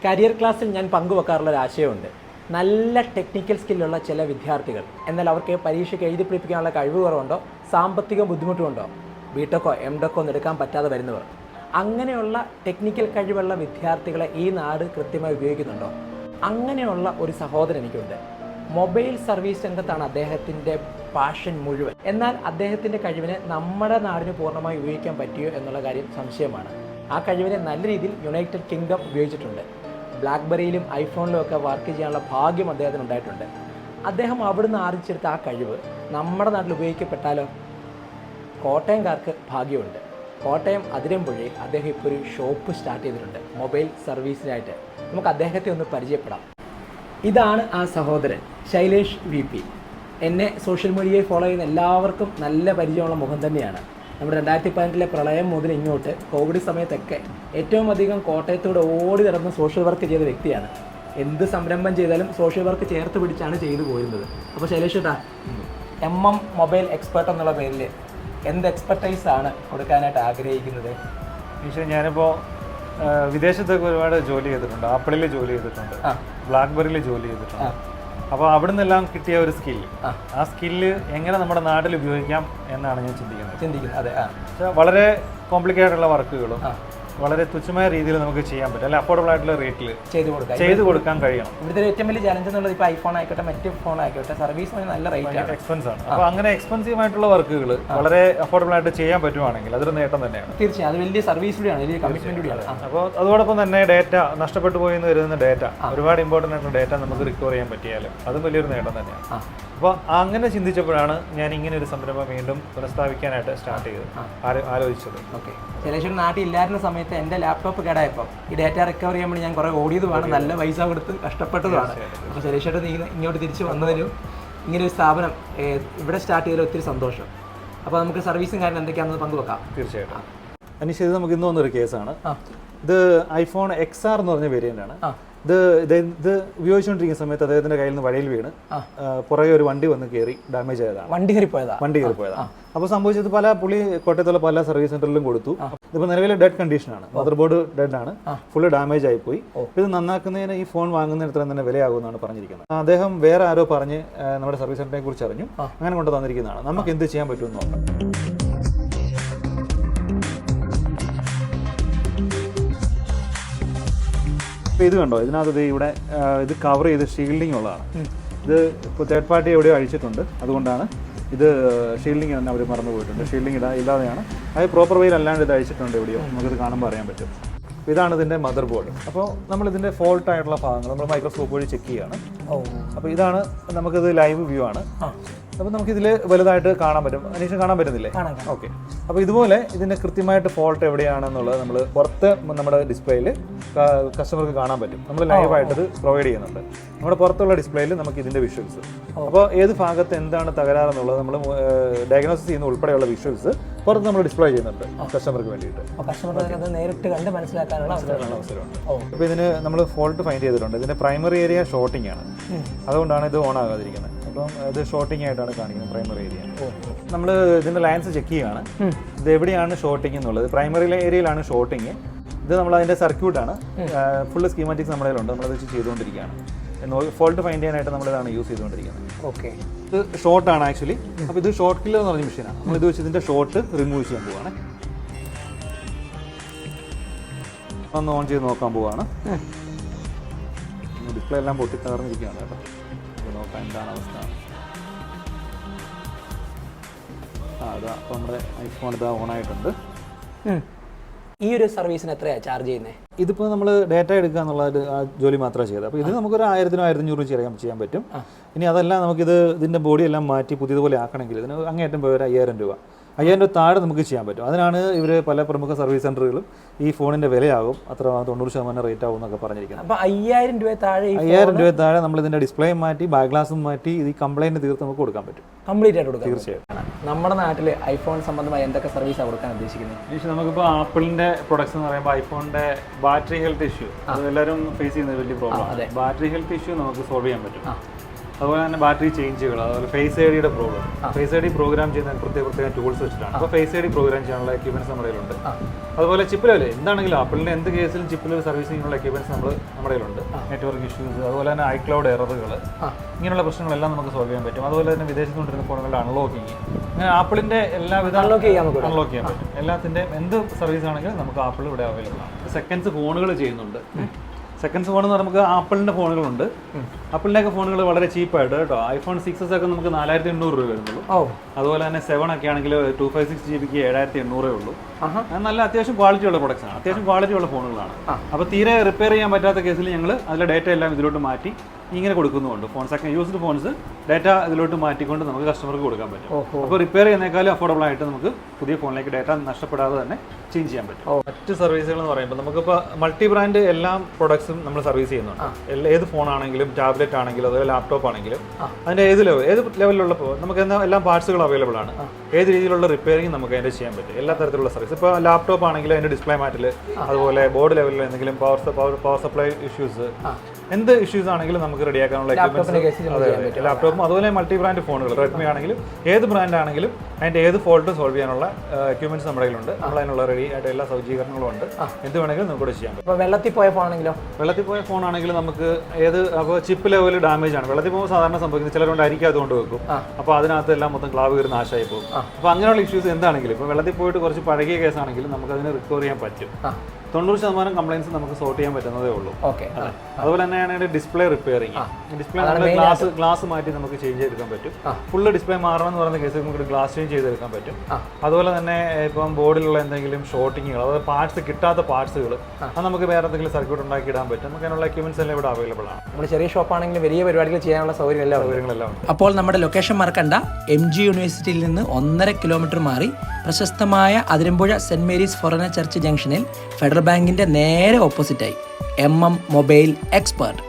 Career ക്ലാസ്സിൽ ഞാൻ പങ്കുവെക്കാറുള്ള ഒരു ആശയമുണ്ട്. നല്ല ടെക്നിക്കൽ സ്കില്ലുള്ള ചില വിദ്യാർത്ഥികൾ, എന്നാൽ അവർക്ക് പരീക്ഷയ്ക്ക് എഴുതി പിടിപ്പിക്കാനുള്ള കഴിവ് കുറവുണ്ടോ, സാമ്പത്തിക ബുദ്ധിമുട്ടുണ്ടോ, ബിടെക്കോ എംടെക്കോ ഒന്നും എടുക്കാൻ പറ്റാതെ വരുന്നവർ, അങ്ങനെയുള്ള ടെക്നിക്കൽ കഴിവുള്ള വിദ്യാർത്ഥികളെ ഈ നാട് കൃത്യമായി ഉപയോഗിക്കുന്നുണ്ടോ? അങ്ങനെയുള്ള ഒരു സഹോദരൻ എനിക്കുണ്ട്. മൊബൈൽ സർവീസ് രംഗത്താണ് അദ്ദേഹത്തിൻ്റെ പാഷൻ മുഴുവൻ. എന്നാൽ അദ്ദേഹത്തിൻ്റെ കഴിവിനെ നമ്മുടെ നാടിന് പൂർണ്ണമായി ഉപയോഗിക്കാൻ പറ്റിയോ എന്നുള്ള കാര്യം സംശയമാണ്. ആ കഴിവിനെ നല്ല രീതിയിൽ യുണൈറ്റഡ് കിങ്ഡം ഉപയോഗിച്ചിട്ടുണ്ട്. ബ്ലാക്ക്ബെറിയിലും ഐഫോണിലും ഒക്കെ വർക്ക് ചെയ്യാനുള്ള ഭാഗ്യം അദ്ദേഹത്തിന് ഉണ്ടായിട്ടുണ്ട്. അദ്ദേഹം അവിടുന്ന് ആർജിച്ചെടുത്ത ആ കഴിവ് നമ്മുടെ നാട്ടിൽ ഉപയോഗിക്കപ്പെട്ടാലോ? കോട്ടയംകാർക്ക് ഭാഗ്യമുണ്ട്. കോട്ടയം അതിരമ്പുഴയിൽ അദ്ദേഹം ഇപ്പോൾ ഒരു ഷോപ്പ് സ്റ്റാർട്ട് ചെയ്തിട്ടുണ്ട് മൊബൈൽ സർവീസിനായിട്ട്. നമുക്ക് അദ്ദേഹത്തെ ഒന്ന് പരിചയപ്പെടാം. ഇതാണ് ആ സഹോദരൻ, ശൈലേഷ് VP. എന്നെ സോഷ്യൽ മീഡിയയിൽ ഫോളോ ചെയ്യുന്ന എല്ലാവർക്കും നല്ല പരിചയമുള്ള മുഖം തന്നെയാണ്. നമ്മുടെ 2018 പ്രളയം മുതൽ ഇങ്ങോട്ട് കോവിഡ് സമയത്തൊക്കെ ഏറ്റവും അധികം കോട്ടയത്തോടെ ഓടി നടന്ന് സോഷ്യൽ വർക്ക് ചെയ്ത വ്യക്തിയാണ്. എന്ത് സംരംഭം ചെയ്താലും സോഷ്യൽ വർക്ക് ചേർത്ത് പിടിച്ചാണ് ചെയ്തു പോരുന്നത്. അപ്പോൾ ശൈലേഷ് ചേട്ടാ, MM മൊബൈൽ എക്സ്പെർട്ട് എന്നുള്ള പേരിൽ എന്ത് എക്സ്പെർട്ടൈസാണ് കൊടുക്കാനായിട്ട് ആഗ്രഹിക്കുന്നത്? ഞാനിപ്പോൾ വിദേശത്തൊക്കെ ഒരുപാട് ജോലി ചെയ്തിട്ടുണ്ട്. ആപ്പിളിൽ ജോലി ചെയ്തിട്ടുണ്ട്, ബ്ലാക്ക്ബെറിയിൽ ജോലി ചെയ്തിട്ടുണ്ട്. അപ്പോൾ അവിടെ നിന്നെല്ലാം കിട്ടിയ ഒരു സ്കില്ല്, ആ സ്കില്ല് എങ്ങനെ നമ്മുടെ നാട്ടിൽ ഉപയോഗിക്കാം എന്നാണ് ഞാൻ ചിന്തിക്കുന്നത്. അതെ, വളരെ കോംപ്ലിക്കേറ്റഡ് ഉള്ള വർക്കുകളും വളരെ തുച്ഛമായ രീതിയിൽ നമുക്ക് ചെയ്യാൻ പറ്റും, അല്ലെ അഫോർഡബിൾ ആയിട്ടുള്ള റേറ്റിൽ ചെയ്ത് കൊടുക്കാൻ കഴിയണം. ഇവിടുത്തെ ഏറ്റവും വലിയ ചലഞ്ച് എന്നുള്ളത് ഇപ്പോൾ ഐഫോൺ ആയിക്കോട്ടെ, മറ്റ് ഫോൺ ആയിക്കോട്ടെ, സർവീസ് നല്ല റേറ്റ് എക്സ്പെൻസ് ആണ്. അപ്പോൾ അങ്ങനെ എക്സ്പെൻസീവ് ആയിട്ടുള്ള വർക്കുകൾ വളരെ അഫോർഡബിൾ ആയിട്ട് ചെയ്യാൻ പറ്റുവാണെങ്കിൽ അതൊരു നേട്ടം തന്നെയാണ്. തീർച്ചയായും അത് വലിയ സർവീസ് കൂടിയാണ്, വലിയ കമ്മിറ്റ്മെന്റ് കൂടിയാണ്. അപ്പോൾ അതോടൊപ്പം തന്നെ ഡേറ്റ നഷ്ടപ്പെട്ടു പോയി എന്ന് വരുന്ന ഡേറ്റ, ഒരുപാട് ഇമ്പോർട്ടൻ്റ് ആയിട്ടുള്ള ഡേറ്റ നമുക്ക് റിക്കവർ ചെയ്യാൻ പറ്റിയാലും അതും വലിയൊരു നേട്ടം തന്നെയാണ്. അപ്പോൾ അങ്ങനെ ചിന്തിച്ചപ്പോഴാണ് ഞാൻ ഇങ്ങനെ ഒരു സംരംഭം വീണ്ടും പുനഃസ്ഥാപിക്കാനായിട്ട് സ്റ്റാർട്ട് ചെയ്തത്, ആലോചിച്ചത്. ഓക്കെ, ശൈലേഷ് നാട്ടിൽ ഇല്ലായിരുന്ന സമയത്ത് എൻ്റെ ലാപ്ടോപ്പ് കേടായപ്പോൾ ഈ ഡേറ്റ റിക്കവർ ചെയ്യുമ്പോൾ ഞാൻ കുറേ ഓടിയതുമാണ്, നല്ല പൈസ കൊടുത്ത് കഷ്ടപ്പെട്ടതുമാണ്. അപ്പോൾ ശൈലേഷ് ഇങ്ങോട്ട് തിരിച്ച് വന്നതിനും ഇങ്ങനെ ഒരു സ്ഥാപനം ഇവിടെ സ്റ്റാർട്ട് ചെയ്തതിൽ ഒത്തിരി സന്തോഷം. അപ്പോൾ നമുക്ക് സർവീസും കാര്യം എന്തൊക്കെയാണെന്ന് പങ്കുവെക്കാം. തീർച്ചയായിട്ടും അനീഷ്, ഇത് നമുക്ക് ഇന്ന് വന്നൊരു കേസാണ്. ഇത് ഐഫോൺ XR എന്ന് പറഞ്ഞ വേരിയൻ്റ് ആണ്. ഇത് ഉപയോഗിച്ചുകൊണ്ടിരിക്കുന്ന സമയത്ത് അദ്ദേഹത്തിന്റെ കയ്യിൽ നിന്ന് വഴിയിൽ വീണ് പുറകെ ഒരു വണ്ടി വന്ന് കയറി ഡാമേജ് ആയതാണ്. വണ്ടി കയറി പോയതാണ്. അപ്പോൾ സംഭവിച്ചത് പുള്ളി കോട്ടയത്തുള്ള പല സർവീസ് സെന്ററിലും കൊടുത്തു. ഇതിപ്പോൾ നിലവിലെ ഡെഡ് കണ്ടീഷനാണ്, മദർ ബോർഡ് ഡെഡ് ആണ്, ഫുള്ള് ഡാമേജ് ആയിപ്പോയി. ഇത് നന്നാക്കുന്നതിന് ഈ ഫോൺ വാങ്ങുന്നതിന് ഇത്ര തന്നെ വിലയാകുമെന്നാണ് പറഞ്ഞിരിക്കുന്നത്. അദ്ദേഹം വേറെ ആരോ പറഞ്ഞ് നമ്മുടെ സർവീസ് സെന്ററിനെ കുറിച്ച് അറിഞ്ഞു, അങ്ങനെ കൊണ്ട് തന്നിരിക്കുന്നതാണ്. നമുക്ക് എന്ത് ചെയ്യാൻ പറ്റുമെന്ന് നോക്കാം. ഇത് കണ്ടോ, ഇതിനകത്ത് ഇവിടെ ഇത് കവർ ചെയ്ത് ഷീൽഡിങ് ഉള്ളതാണ്. ഇത് ഇപ്പോൾ തേർഡ് പാർട്ടി എവിടെയോ അഴിച്ചിട്ടുണ്ട്, അതുകൊണ്ടാണ് ഇത് ഷീൽഡിങ് തന്നെ അവർ മറന്നു പോയിട്ടുണ്ട്. ഷീൽഡിങ് ഇല്ലാതെയാണ്, അത് പ്രോപ്പർ വെയിൽ അല്ലാണ്ട് ഇത് അഴിച്ചിട്ടുണ്ട് എവിടെയോ, നമുക്കിത് കാണുമ്പോൾ അറിയാൻ പറ്റും. ഇതാണ് ഇതിൻ്റെ മദർ ബോർഡ്. അപ്പോൾ നമ്മളിതിൻ്റെ ഫോൾട്ട് ആയിട്ടുള്ള ഭാഗങ്ങൾ നമ്മൾ മൈക്രോസ്കോപ്പ് വഴി ചെക്ക് ചെയ്യുകയാണ്. അപ്പോൾ ഇതാണ്, നമുക്കിത് ലൈവ് വ്യൂ ആണ്. അപ്പോൾ നമുക്കിതിൽ വലുതായിട്ട് കാണാൻ പറ്റും. അനീഷ് കാണാൻ പറ്റുന്നില്ലേ? ഓക്കെ. അപ്പോൾ ഇതുപോലെ ഇതിൻ്റെ കൃത്യമായിട്ട് ഫോൾട്ട് എവിടെയാണെന്നുള്ളത് നമ്മൾ പുറത്ത് നമ്മുടെ ഡിസ്പ്ലേയിൽ കസ്റ്റമർക്ക് കാണാൻ പറ്റും. നമ്മൾ ലൈവായിട്ടത് പ്രൊവൈഡ് ചെയ്യുന്നുണ്ട്. നമ്മുടെ പുറത്തുള്ള ഡിസ്പ്ലേയിൽ നമുക്ക് ഇതിൻ്റെ വിഷ്വൽസ്, അപ്പോൾ ഏത് ഭാഗത്ത് എന്താണ് തകരാറെന്നുള്ളത് നമ്മൾ ഡയഗ്നോസിസ് ചെയ്യുന്ന ഉൾപ്പെടെയുള്ള വിഷ്വൽസ് പുറത്ത് നമ്മൾ ഡിസ്പ്ലേ ചെയ്യുന്നുണ്ട് കസ്റ്റമർക്ക് വേണ്ടിയിട്ട്. നേരിട്ട് കണ്ട് മനസ്സിലാക്കാനുള്ള അവസരമുണ്ട്. അപ്പോൾ ഇതിന് നമ്മൾ ഫോൾട്ട് ഫൈൻഡ് ചെയ്തിട്ടുണ്ട്. ഇതിൻ്റെ പ്രൈമറി ഏരിയ ഷോർട്ടിംഗ് ആണ്, അതുകൊണ്ടാണ് ഇത് ഓൺ ആകാതിരിക്കുന്നത്. അപ്പം ഇത് ഷോർട്ടിംഗ് ആയിട്ടാണ് കാണിക്കുന്നത് പ്രൈമറി ഏരിയ. നമ്മൾ ഇതിൻ്റെ ലൈൻസ് ചെക്ക് ചെയ്യുകയാണ്, ഇത് എവിടെയാണ് ഷോർട്ടിംഗ് എന്നുള്ളത്. പ്രൈമറി ഏരിയയിലാണ് ഷോർട്ടിങ്. ഇത് നമ്മൾ അതിൻ്റെ സർക്യൂട്ടാണ്, ഫുള്ള് സ്കീമാറ്റിക്സ് നമ്മുടെ കയ്യിലുണ്ട്, നമ്മളത് വെച്ച് ചെയ്തുകൊണ്ടിരിക്കുകയാണ്. ഫോൾട്ട് ഫൈൻഡ് ചെയ്യാനായിട്ട് നമ്മളിതാണ് യൂസ് ചെയ്തുകൊണ്ടിരിക്കുന്നത്. ഓക്കെ, ഇത് ഷോർട്ടാണ് ആക്ച്വലി. അപ്പോൾ ഇത് ഷോർട്ട് കില്ലർ എന്ന് പറഞ്ഞ മെഷീനാണ്. നമ്മൾ ഇത് വെച്ച് ഇതിൻ്റെ ഷോർട്ട് റിമൂവ് ചെയ്യാൻ പോവുകയാണ്. ഒന്ന് ഓൺ ചെയ്ത് നോക്കാൻ പോവുകയാണ്. ഡിസ്പ്ലേ എല്ലാം പൊട്ടി തകർന്നിരിക്കുകയാണ് കേട്ടോ. നോക്കാം എന്താണ് അവസ്ഥ. അതാ അപ്പോൾ നമ്മുടെ ഐഫോൺ ഇതാ ഓണായിട്ടുണ്ട്. ഈ ഒരു സർവീസിന് എത്രയാണ് ചാർജ് ചെയ്യുന്നത്? ഇതിപ്പോൾ നമ്മൾ ഡേറ്റ എടുക്കുക എന്നുള്ള ആ ജോലി മാത്രമേ ചെയ്തത്. അപ്പോൾ ഇത് നമുക്കൊരു 1000-1500 ചെയ്യാൻ പറ്റും. ഇനി അതല്ല, നമുക്കിത് ഇതിൻ്റെ ബോഡി എല്ലാം മാറ്റി പുതിയതുപോലെ ആക്കണമെങ്കിൽ ഇതിന് അങ്ങേറ്റം പോയി ഒരു 5000 രൂപ, 5000 രൂപ താഴെ നമുക്ക് ചെയ്യാൻ പറ്റും. അതിനാണ് ഇവർ പല പ്രമുഖ സർവീസ് സെൻ്ററുകളും ഈ ഫോണിൻ്റെ വിലയാകും അത്ര 90% റേറ്റ് ആകും എന്നൊക്കെ പറഞ്ഞിരിക്കുന്നത്. അപ്പോൾ 5000 രൂപ താഴെ നമ്മൾ ഇതിൻ്റെ ഡിസ്പ്ലേയും മാറ്റി ബാക്ക് ഗ്ലാസും മാറ്റി ഈ കംപ്ലൈൻറ്റ് തീർത്ത് നമുക്ക് കൊടുക്കാൻ പറ്റും, കംപ്ലീറ്റ് ആയിട്ട് കൊടുക്കാം. തീർച്ചയായും. നമ്മുടെ നാട്ടിൽ ഐഫോൺ സംബന്ധമായി എന്തൊക്കെ സർവീസാണ് കൊടുക്കാൻ ഉദ്ദേശിക്കുന്നത്? നമുക്കിപ്പോൾ ആപ്പിളിൻ്റെ പ്രൊഡക്ട്സ് എന്ന് പറയുമ്പോൾ ഐഫോണിൻ്റെ ബാറ്ററി ഹെൽത്ത് ഇഷ്യൂ അത് എല്ലാവരും ഫേസ് ചെയ്യുന്ന വലിയ പ്രോബ്ലമാണ്. ബാറ്ററി ഹെൽത്ത് ഇഷ്യൂ നമുക്ക് സോൾവ് ചെയ്യാൻ പറ്റും. അതുപോലെ തന്നെ ബാറ്ററി ചേഞ്ചുകൾ, അതുപോലെ ഫേസ് ഐ ഡിയുടെ program. Face ID program ചെയ്യുന്ന പ്രത്യേക ടൂൾസ് വെച്ചിട്ടാണ്. അപ്പോൾ ഫേസ് ഐ ഡി പ്രോഗ്രാം ചെയ്യാനുള്ള എക്യുപ്മെന്റ്സ് നമ്മുടെ കയ്യിലുണ്ട്. അതുപോലെ ചിപ്പ് ലെവൽ എന്താണെങ്കിലും ആപ്പിളിൻ്റെ എന്ത് കേസിലും ചിപ്പ് ലെവൽ സർവീസിങ്ങുള്ള എക്യുപ്മെന്റ്സ് നമ്മുടെ കയ്യിലുണ്ട്. നെറ്റ്വർക്ക് ഇഷ്യൂസ്, അതുപോലെ തന്നെ iCloud എററുകൾ, ഇങ്ങനെയുള്ള പ്രശ്നങ്ങളെല്ലാം നമുക്ക് സോൾവ് ചെയ്യാൻ പറ്റും. അതുപോലെ തന്നെ വിദേശത്ത് കൊണ്ടിരുന്ന ഫോണുകളുടെ അൺലോക്കിങ്, അങ്ങനെ ആപ്പിളിൻ്റെ എല്ലാവിധ അൺലോക്ക് ചെയ്യാൻ പറ്റും. എല്ലാത്തിൻ്റെ എന്ത് സർവീസ് ആണെങ്കിലും നമുക്ക് ആപ്പിൾ ഇവിടെ അവൈലബിൾ ആണ്. സെക്കൻഡ്സ് ഫോണുകൾ ചെയ്യുന്നുണ്ട്. സെക്കൻഡ്സ് ഫോൺ എന്ന് പറഞ്ഞാൽ നമുക്ക് ആപ്പിളിൻ്റെ ഫോണുകളുണ്ട്. ആപ്പിളിൻ്റെയൊക്കെ ഫോണുകൾ വളരെ ചീപ്പായിട്ട് കേട്ടോ. iPhone 6s ഒക്കെ നമുക്ക് 4800 രൂപ വരുന്നുള്ളൂ. അതുപോലെ തന്നെ 7 ഒക്കെ ആണെങ്കിൽ 256 GB 7800 ഉള്ളൂ. നല്ല അത്യാവശ്യം ക്വാളിറ്റിയുള്ള പ്രൊഡക്ട്സ് ആണ്, അത്യാവശ്യം ക്വാളിറ്റിയുള്ള ഫോണുകളാണ്. അപ്പോൾ തീരെ റിപ്പയർ ചെയ്യാൻ പറ്റാത്ത കേസിൽ ഞങ്ങൾ അതിലെ ഡേറ്റ എല്ലാം ഇതിലോട്ട് മാറ്റി ഇങ്ങനെ കൊടുക്കുന്നുണ്ട്. യൂസ്ഡ് ഫോൺസ് ഡേറ്റ ഇതിലോട്ട് മാറ്റിക്കൊണ്ട് നമുക്ക് കസ്റ്റമർക്ക് കൊടുക്കാൻ പറ്റും. അപ്പോൾ റിപ്പയർ ചെയ്യുന്നേക്കാളും അഫോർഡബിൾ ആയിട്ട് നമുക്ക് പുതിയ ഫോണിലേക്ക് ഡേറ്റ നഷ്ടപ്പെടാതെ തന്നെ ചേഞ്ച് ചെയ്യാൻ പറ്റും. മറ്റ് സർവീസുകൾ എന്ന് പറയുമ്പോൾ നമുക്കിപ്പോൾ മൾട്ടി ബ്രാൻഡ് എല്ലാ പ്രൊഡക്ട്സും നമ്മൾ സർവീസ് ചെയ്യുന്നുണ്ട്. ഏത് ഫോണാണെങ്കിലും ടാബ്ലറ്റ് ആണെങ്കിലും അതുപോലെ ലാപ്ടോപ്പ് ആണെങ്കിലും അതിൻ്റെ ഏത് ലെവലിലുള്ള നമുക്ക് എല്ലാം പാർട്സുകൾ അവൈലബിൾ ആണ്. ഏത് രീതിയിലുള്ള റിപ്പയറിംഗ് നമുക്ക് അതിൻ്റെ ചെയ്യാൻ പറ്റും. എല്ലാ തരത്തിലുള്ള സർവീസ്. ഇപ്പോൾ ലാപ്ടോപ്പ് ആണെങ്കിലും അതിൻ്റെ ഡിസ്പ്ലേ മാറ്റൽ, അതുപോലെ ബോർഡ് ലെവലിൽ എന്തെങ്കിലും പവർ സപ്ലൈ ഇഷ്യൂസ്, എന്ത് ഇഷ്യൂസ് ആണെങ്കിലും നമുക്ക് റെഡിയാക്കാനുള്ള എക്യുപ്മെന്റ്സ് ലാപ്ടോപ്പും അതുപോലെ മൾട്ടി ബ്രാൻഡ് ഫോണുകൾ റെഡ്മി ആണെങ്കിലും ഏത് ബ്രാൻഡ് ആണെങ്കിലും അതിൻ്റെ ഏത് ഫോൾട്ടും സോൾവ് ചെയ്യാനുള്ള എക്യുപ്മെന്റ്സ് നമ്മുടെ കയ്യിലുണ്ട്. നമ്മൾ അതിനുള്ള റെഡി ആയിട്ട് എല്ലാ സജ്ജീകരണങ്ങളും ഉണ്ട്. എന്ത് വേണമെങ്കിലും നമുക്ക് ചെയ്യാൻ പറ്റും. വെള്ളത്തിൽ പോയ ഫോൺ ആണെങ്കിലും നമുക്ക് അപ്പോൾ ചിപ്പ് ലെവൽ ഡാമേജ് ആണ്. വെള്ളത്തിൽ പോകുമ്പോൾ സാധാരണ സംഭവിക്കുന്നത് ചിലരുകൊണ്ട് അരിക്കാത്തതുകൊണ്ട് വെക്കും. അപ്പോൾ അതിനകത്ത് എല്ലാം മൊത്തം ക്ലാവ് കയറി നാശമായി പോകും. അപ്പോൾ അങ്ങനെയുള്ള ഇഷ്യൂസ് എന്താണെങ്കിലും ഇപ്പോൾ വെള്ളത്തിൽ പോയിട്ട് കുറച്ച് പഴകിയ കേസാണെങ്കിലും നമുക്ക് അതിനെ റിക്കവർ ചെയ്യാൻ പറ്റും. 90% കംപ്ലൈൻസ് നമുക്ക് സോർട്ട് ചെയ്യാൻ പറ്റുന്നതേ ഉള്ളൂ. അതുപോലെ തന്നെയാണ് ഡിസ്പ്ലേ റിപ്പയറിംഗ്. ഡിസ്പ്ലേ ഗ്ലാസ് മാറ്റി നമുക്ക് ചേഞ്ച് ചെയ്തെടുക്കാൻ പറ്റും. ഫുള്ള് ഡിസ്പ്ലേ മാറണം എന്ന് പറയുന്ന കേസിൽ നമുക്ക് ഗ്ലാസ് ചേഞ്ച് ചെയ്തെടുക്കാൻ പറ്റും. അതുപോലെ തന്നെ ഇപ്പം ബോർഡിലുള്ള എന്തെങ്കിലും ഷോർട്ടിങ്ങുകൾ, അതായത് പാർട്സ് കിട്ടാത്ത പാർട്സുകൾ, അത് നമുക്ക് വേറെ എന്തെങ്കിലും സർക്യൂട്ട് ഉണ്ടാക്കി ഇടാൻ പറ്റും. നമുക്ക് അതിനുള്ള എക്യുപ്മെന്റ്സ് എല്ലാം ഇവിടെ അവൈലബിൾ ആണ്. നമ്മൾ ചെറിയ ഷോപ്പാണെങ്കിൽ വലിയ പരിപാടികൾ ചെയ്യാനുള്ള സൗകര്യങ്ങളെല്ലാം ഉണ്ട്. അപ്പോൾ നമ്മുടെ ലൊക്കേഷൻ മറക്കണ്ട. MG യൂണിവേഴ്സിറ്റിയിൽ നിന്ന് 1.5 കിലോമീറ്റർ മാറി പ്രശസ്തമായ അതിരമ്പുഴ സെന്റ് മേരീസ് ഫൊറന ചർച്ച് ജംഗ്ഷനിൽ ഫെഡറൽ ബാങ്കിന്റെ നേരെ ഓപ്പോസിറ്റായി MM മൊബൈൽ എക്സ്പെർട്ട്.